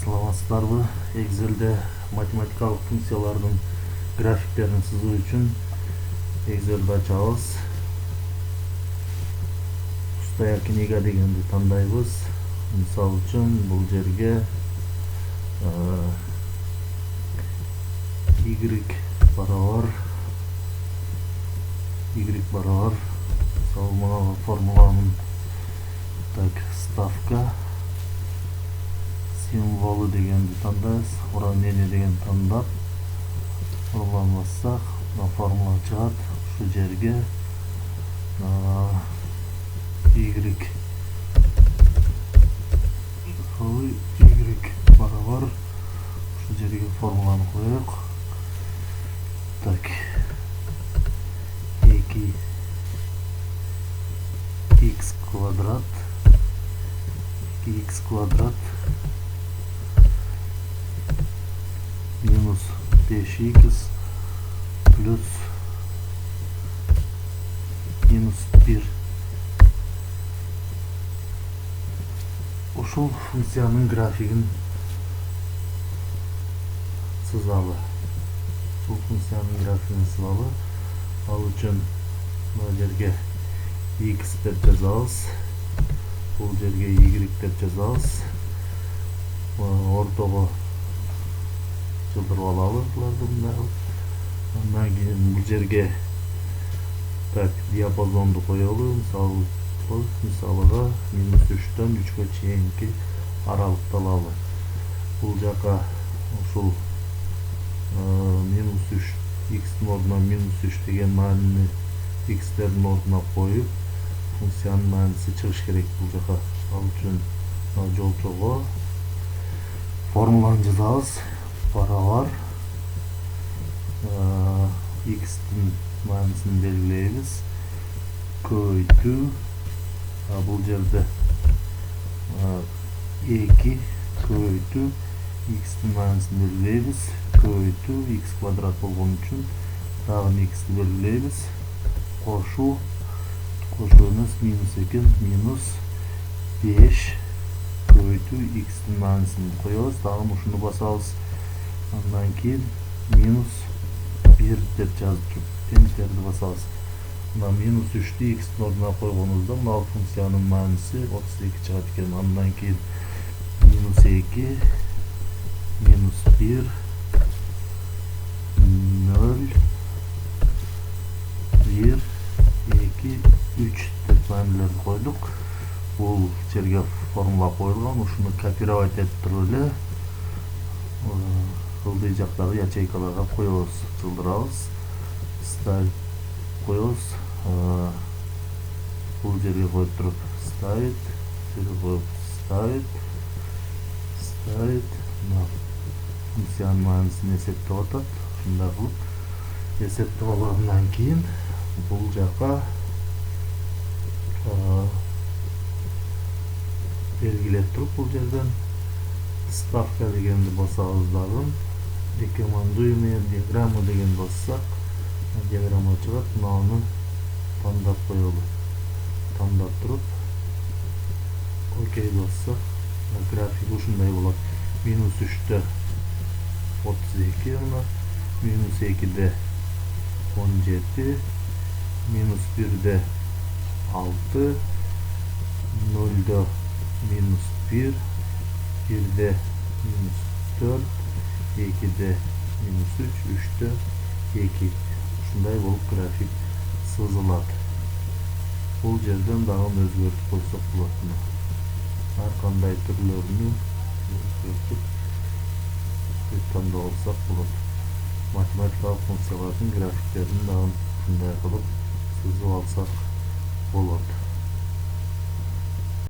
Саламатсыздарбы? Excel'de математикалык функциялардын графиктерин сызуу үчүн Excel'de ачабыз. Пустая книга дегенди тандайбыз. Мисал үчүн бул жерге y барабар мисалы формуланын ставка символу дегенди тандайбыз. Уравнение деген тандап формуланы бассак, формула чыгат. Ушу жерге y барабар ушу жерге формуланы коелук. Так, 2x квадрат минус 5x плюс минус 1. Ушул функциянын графигин сызалы. Бул функциянын графигин сызалы. Ал үчүн бул жерге x деп жазабыз. Бул жерге y деп жазабыз. Ортого жылдырып алалы буларды мындай. Андан кийин бул жерге диапазонду коелу. Мисалыга минус 3-төн 3-кө чейинки аралыкты алалы. Бул жака ушул минус 3 x-тин ордуна минус 3 деген маанини x-тердин ордуна коюп, функциянын мааниси чыгыш керек бул жака. Ал үчүн жолчого формуланы жазабыз. Барабар x-тин маанисин белгилейбиз. Көбөйтүү, бул жерде 2 көбөйтүү x-тин маанисин белгилейбиз. Көбөйтүү x квадрат болгон үчүн дагы x-ти белгилейбиз. Кошуу эмес, минус экен, минус 5 көбөйтүү x-тин маанисин коебуз. Дагы ушуну басабыз. Андан кийин минус 1 деп жазып теңтерди басабыз. Минус 3-тү x-тин ордуна койгонубузда мына функциянын мааниси 32 чыгат экен. Андан кийин минус 2, минус 1, 0, 1, 2, 3 деп маанилерди койдук. Бул жерге формула коюлган. Ушуну копировать этип туруп эле ылдый жактагы ячейкаларга коебуз, жылдырабыз. Ставить коебуз. Бул жерге коюп туруп ставить, жерге коюп ставить. Мына функциянын маанисин эсептеп атат. Ушундай кылып эсептеп алгандан кийин бул жака белгилеп туруп бул жерден ставка дегенди басабыз. Дагы рекомендуемая диаграмма деген бассак, диаграмма чыгат. Мынаны тандап коелу. Тандап туруп окей бассак, график ушундай болот. Минус 3-тө 32, минус 2-де 17, минус 1-де 6, 0-дө минус 1, 1-де минус 4, 2-де минус 3, 3-тө 2. Ушундай болуп график сызылат. Бул жерден дагы өзгөртүп койсок болот. Ар кандай түрлөрүнү өзгөртүп тандап алсак болот. Математикалык функциялардын графиктерин дагы ушундай кылып сызып алсак болот.